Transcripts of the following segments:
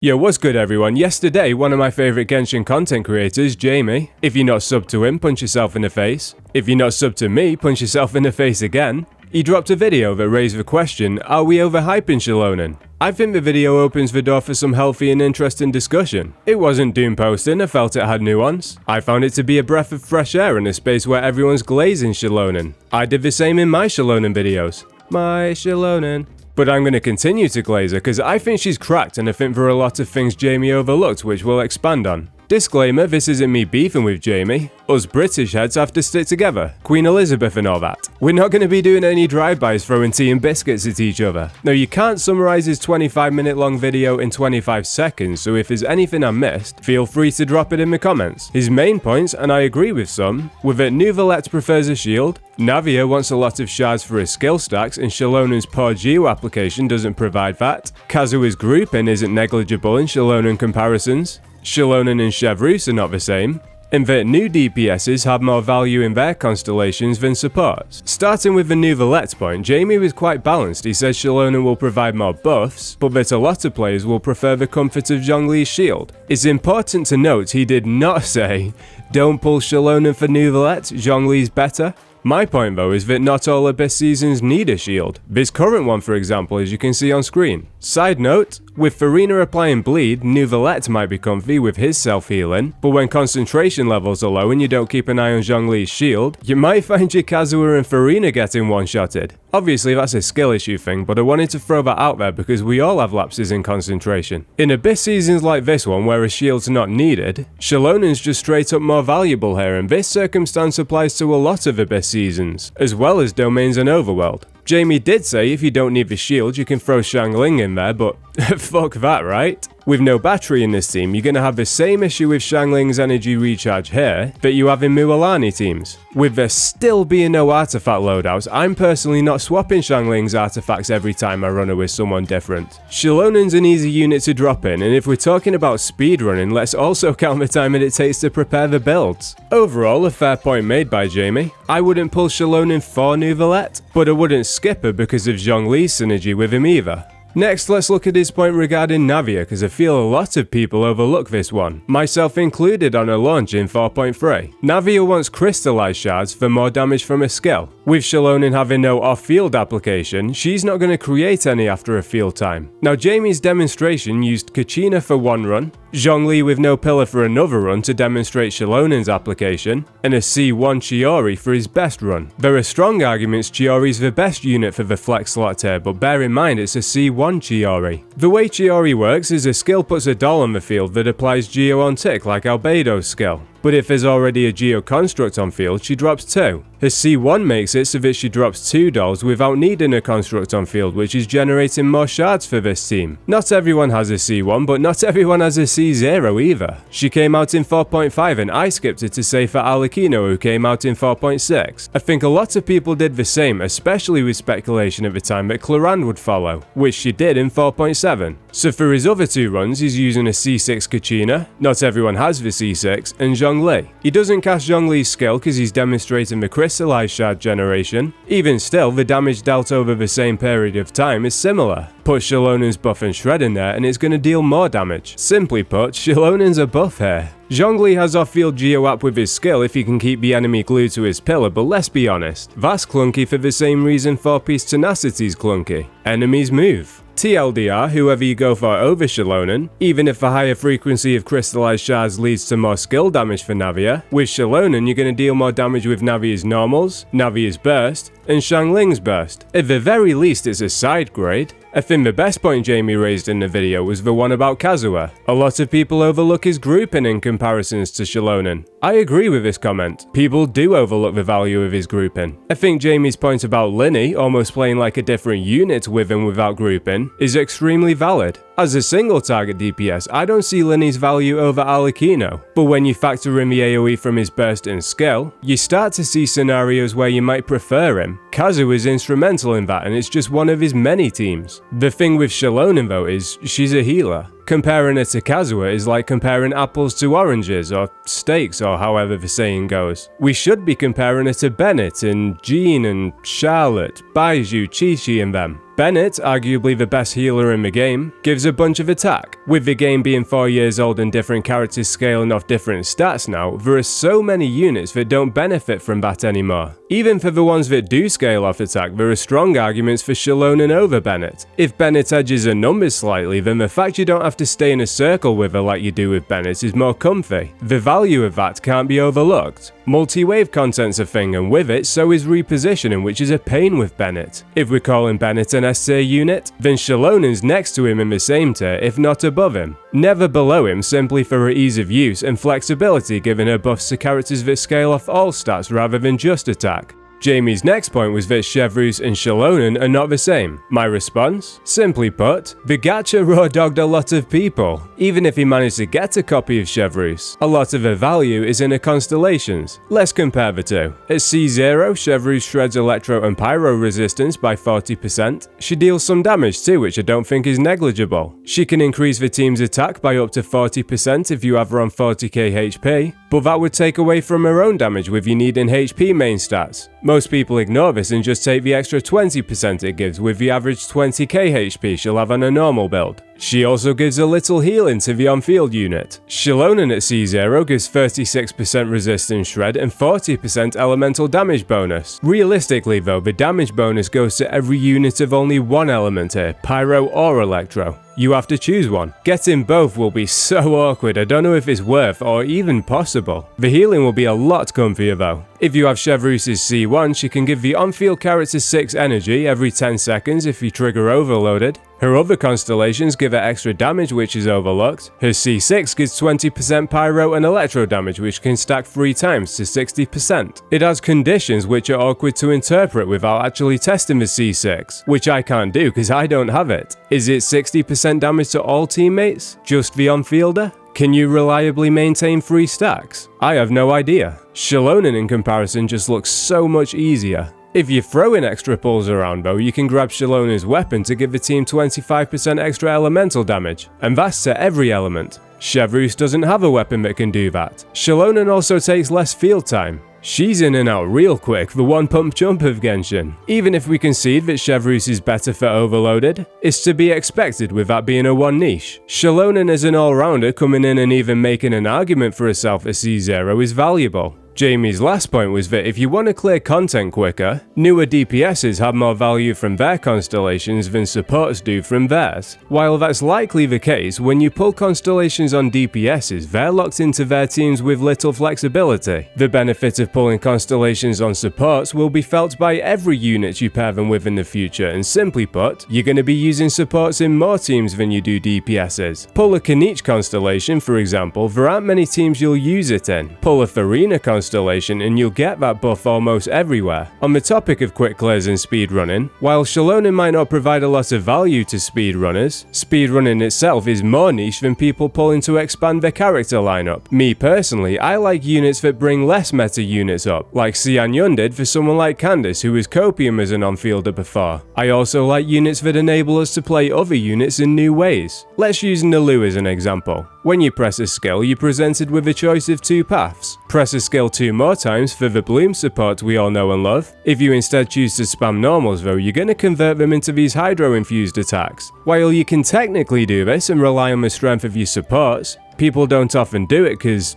Yo, what's good everyone? Yesterday, one of my favorite Genshin content creators, Jamie, if you're not subbed to him, punch yourself in the face. If you're not subbed to me, punch yourself in the face again. He dropped a video that raised the question, are we overhyping Xilonen? I think the video opens the door for some healthy and interesting discussion. It wasn't doom posting, I felt it had nuance. I found it to be a breath of fresh air in a space where everyone's glazing Xilonen. I did the same in my Xilonen videos. My Xilonen. But I'm going to continue to glaze her because I think she's cracked and I think there are a lot of things Jamie overlooked which we'll expand on. Disclaimer, this isn't me beefing with Jamie. Us British heads have to stick together. Queen Elizabeth and all that. We're not going to be doing any drive-bys throwing tea and biscuits at each other. No, you can't summarize his 25-minute long video in 25 seconds, so if there's anything I missed, feel free to drop it in the comments. His main points, and I agree with some, were that Neuvillette prefers a shield, Navia wants a lot of shards for his skill stacks and Xilonen's poor geo application doesn't provide that, Kazuha's grouping isn't negligible in Xilonen comparisons, Xilonen and Chevreuse are not the same, and that new DPSs have more value in their constellations than supports. Starting with the Neuvillette point, Jamie was quite balanced. He says Xilonen will provide more buffs, but that a lot of players will prefer the comfort of Zhongli's shield. It's important to note he did not say, don't pull Xilonen for Neuvillette, Zhongli's better. My point though is that not all Abyss seasons need a shield. This current one for example, as you can see on screen. Side note, with Farina applying bleed, Neuvillette might be comfy with his self-healing, but when concentration levels are low and you don't keep an eye on Zhongli's shield, you might find your Kazuha and Farina getting one-shotted. Obviously that's a skill issue thing, but I wanted to throw that out there because we all have lapses in concentration. In Abyss seasons like this one where a shield's not needed, Xilonen's just straight up more valuable here, and this circumstance applies to a lot of Abyss seasons, as well as domains and overworld. Jamie did say if you don't need the shield you can throw Xiangling in there, but fuck that, right? With no battery in this team, you're going to have the same issue with Xiangling's energy recharge here that you have in Mualani teams. With there still being no artifact loadouts, I'm personally not swapping Xiangling's artifacts every time I run her with someone different. Xilonen's an easy unit to drop in, and if we're talking about speedrunning, let's also count the time it takes to prepare the builds. Overall, a fair point made by Jamie. I wouldn't pull Xilonen for Neuvillette, but I wouldn't skip her because of Zhongli's synergy with him either. Next, let's look at his point regarding Navia, because I feel a lot of people overlook this one, myself included on her launch in 4.3. Navia wants crystallized shards for more damage from a skill. With Xilonen having no off-field application, she's not going to create any after a field time. Now Jamie's demonstration used Kachina for one run, Zhongli with no pillar for another run to demonstrate Xilonen's application, and a C1 Chiori for his best run. There are strong arguments Chiori's the best unit for the flex slot here, but bear in mind it's a C1 Chiori. The way Chiori works is a skill puts a doll on the field that applies Geo on tick like Albedo's skill. But if there's already a Geo construct on field, she drops 2. Her C1 makes it so that she drops 2 dolls without needing a construct on field, which is generating more shards for this team. Not everyone has a C1, but not everyone has a C0 either. She came out in 4.5 and I skipped it to say for Alikino who came out in 4.6. I think a lot of people did the same, especially with speculation at the time that Clorand would follow, which she did in 4.7. So for his other 2 runs he's using a C6 Kachina, not everyone has the C6, and Zhongli. He doesn't cast Zhongli's skill because he's demonstrating the crystallized shard generation. Even still, the damage dealt over the same period of time is similar. Put Xilonen's buff and shred in there and it's going to deal more damage. Simply put, Xilonen's a buff here. Zhongli has off-field Geo up with his skill if he can keep the enemy glued to his pillar, but let's be honest, that's clunky for the same reason 4-piece Tenacity's clunky. Enemies move. TLDR, whoever you go for over Xilonen, even if a higher frequency of crystallized shards leads to more skill damage for Navia, with Xilonen you're going to deal more damage with Navia's normals, Navia's burst, and Xiangling's burst. At the very least it's a side grade. I think the best point Jamie raised in the video was the one about Kazuha. A lot of people overlook his grouping in comparisons to Xilonen. I agree with this comment. People do overlook the value of his grouping. I think Jamie's point about Linny almost playing like a different unit with and without grouping is extremely valid. As a single target DPS, I don't see Linny's value over Alikino, but when you factor in the AoE from his burst and skill, you start to see scenarios where you might prefer him. Kazuha is instrumental in that and it's just one of his many teams. The thing with Xilonen though is, she's a healer. Comparing her to Kazuha is like comparing apples to oranges, or steaks, or however the saying goes. We should be comparing her to Bennett and Jean and Charlotte, Baiju, Chi-Chi and them. Bennett, arguably the best healer in the game, gives a bunch of attack. With the game being 4 years old and different characters scaling off different stats now, there are so many units that don't benefit from that anymore. Even for the ones that do scale off attack, there are strong arguments for Xilonen over Bennett. If Bennett edges her numbers slightly, then the fact you don't have to stay in a circle with her like you do with Bennett is more comfy. The value of that can't be overlooked. Multi-wave content's a thing, and with it, so is repositioning, which is a pain with Bennett. If we're calling Bennett an S-tier unit, then Xilonen's next to him in the same tier, if not above him. Never below him, simply for her ease of use and flexibility, giving her buffs to characters that scale off all stats rather than just attack. Jamie's next point was that Chevreuse and Xilonen are not the same. My response? Simply put, the gacha raw dogged a lot of people. Even if he managed to get a copy of Chevreuse, a lot of her value is in her constellations. Let's compare the two. At C0, Chevreuse shreds electro and pyro resistance by 40%. She deals some damage too, which I don't think is negligible. She can increase the team's attack by up to 40% if you have her on 40k HP, but that would take away from her own damage with you needing HP main stats. Most people ignore this and just take the extra 20% it gives with the average 20k HP she'll have on a normal build. She also gives a little healing to the on-field unit. Xilonen at C0 gives 36% resistance shred and 40% elemental damage bonus. Realistically though, the damage bonus goes to every unit of only one element here, pyro or electro. You have to choose one. Getting both will be so awkward, I don't know if it's worth or even possible. The healing will be a lot comfier though. If you have Chevreuse's C1, she can give the on-field character 6 energy every 10 seconds if you trigger overloaded. Her other constellations give her extra damage, which is overlooked. Her C6 gives 20% pyro and electro damage, which can stack 3 times to 60%. It has conditions which are awkward to interpret without actually testing the C6, which I can't do because I don't have it. Is it 60% damage to all teammates? Just the on-fielder? Can you reliably maintain 3 stacks? I have no idea. Xilonen in comparison just looks so much easier. If you're throwing extra pulls around though, you can grab Xilonen's weapon to give the team 25% extra elemental damage, and that's to every element. Chevreuse doesn't have a weapon that can do that. Xilonen also takes less field time. She's in and out real quick, the one pump jump of Genshin. Even if we concede that Chevreuse is better for overloaded, it's to be expected with that being a one niche. Xilonen as an all-rounder coming in and even making an argument for herself at C0 is valuable. Jamie's last point was that if you want to clear content quicker, newer DPSs have more value from their constellations than supports do from theirs. While that's likely the case, when you pull constellations on DPSs, they're locked into their teams with little flexibility. The benefit of pulling constellations on supports will be felt by every unit you pair them with in the future, and simply put, you're going to be using supports in more teams than you do DPSs. Pull a Knight constellation, for example, there aren't many teams you'll use it in. Pull a Farina constellation and you'll get that buff almost everywhere. On the topic of quick clears and speedrunning, while Xilonen might not provide a lot of value to speedrunners, speedrunning itself is more niche than people pulling to expand their character lineup. Me personally, I like units that bring less meta units up, like Xianyun did for someone like Candace who was Copium as an on-fielder before. I also like units that enable us to play other units in new ways. Let's use Nilou as an example. When you press a skill, you're presented with a choice of 2 paths. Press a skill 2 more times for the bloom support we all know and love. If you instead choose to spam normals though, you're going to convert them into these hydro-infused attacks. While you can technically do this and rely on the strength of your supports, people don't often do it because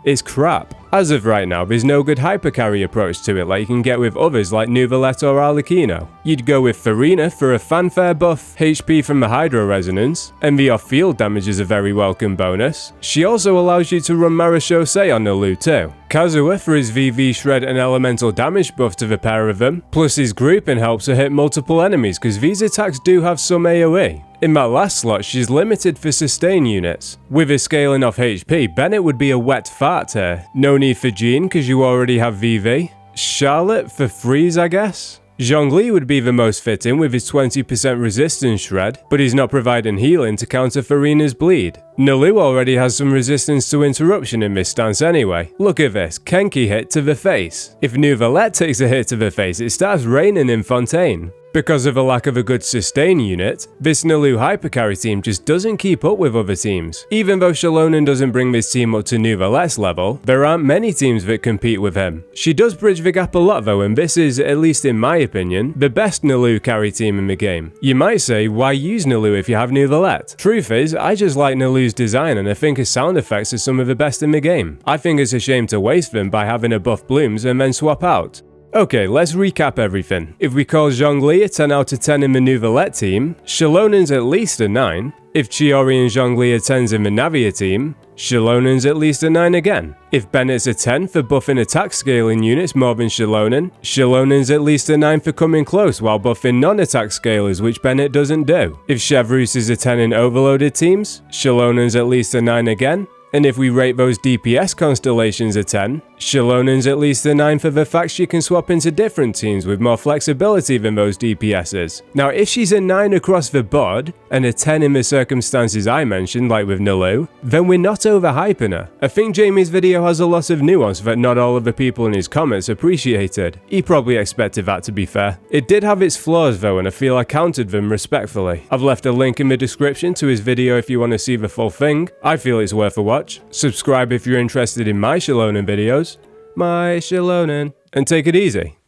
it's crap. As of right now, there's no good hypercarry approach to it like you can get with others like Neuvillette or Arlecchino. You'd go with Farina for a fanfare buff, HP from the Hydro Resonance, and the off-field damage is a very welcome bonus. She also allows you to run Marechaussee on Nilou too. Kazuha for his VV Shred and Elemental damage buff to the pair of them, plus his grouping helps her hit multiple enemies because these attacks do have some AoE. In that last slot, she's limited for sustain units. With her scaling off HP, Bennett would be a wet fart here. No need for Jean because you already have VV. Charlotte for freeze, I guess? Zhongli would be the most fitting with his 20% resistance shred, but he's not providing healing to counter Farina's bleed. Nilou already has some resistance to interruption in this stance anyway. Look at this, Kenki hit to the face. If Neuvillette takes a hit to the face, it starts raining in Fontaine. Because of a lack of a good sustain unit, this Nilou hypercarry team just doesn't keep up with other teams. Even though Xilonen doesn't bring this team up to Neuvillette's level, there aren't many teams that compete with him. She does bridge the gap a lot though, and this is, at least in my opinion, the best Nilou carry team in the game. You might say, why use Nilou if you have Neuvillette? Truth is, I just like Nilou's design and I think his sound effects are some of the best in the game. I think it's a shame to waste them by having a buff blooms and then swap out. Okay, let's recap everything. If we call Zhongli a 10 out of 10 in the Neuvillette team, Xilonen's at least a 9. If Chiori and Zhongli are 10s in the Navia team, Xilonen's at least a 9 again. If Bennett's a 10 for buffing attack scaling units more than Xilonen, Xilonen's at least a 9 for coming close while buffing non-attack scalers, which Bennett doesn't do. If Chevreuse is a 10 in overloaded teams, Xilonen's at least a 9 again. And if we rate those DPS constellations a 10, Xilonen's at least a 9 for the fact she can swap into different teams with more flexibility than those DPSs. Now if she's a 9 across the board, and a 10 in the circumstances I mentioned like with Nilou, then we're not overhyping her. I think Jamie's video has a lot of nuance that not all of the people in his comments appreciated. He probably expected that, to be fair. It did have its flaws though, and I feel I countered them respectfully. I've left a link in the description to his video if you want to see the full thing. I feel it's worth a watch. Subscribe if you're interested in my Xilonen videos. My Xilonen. And take it easy.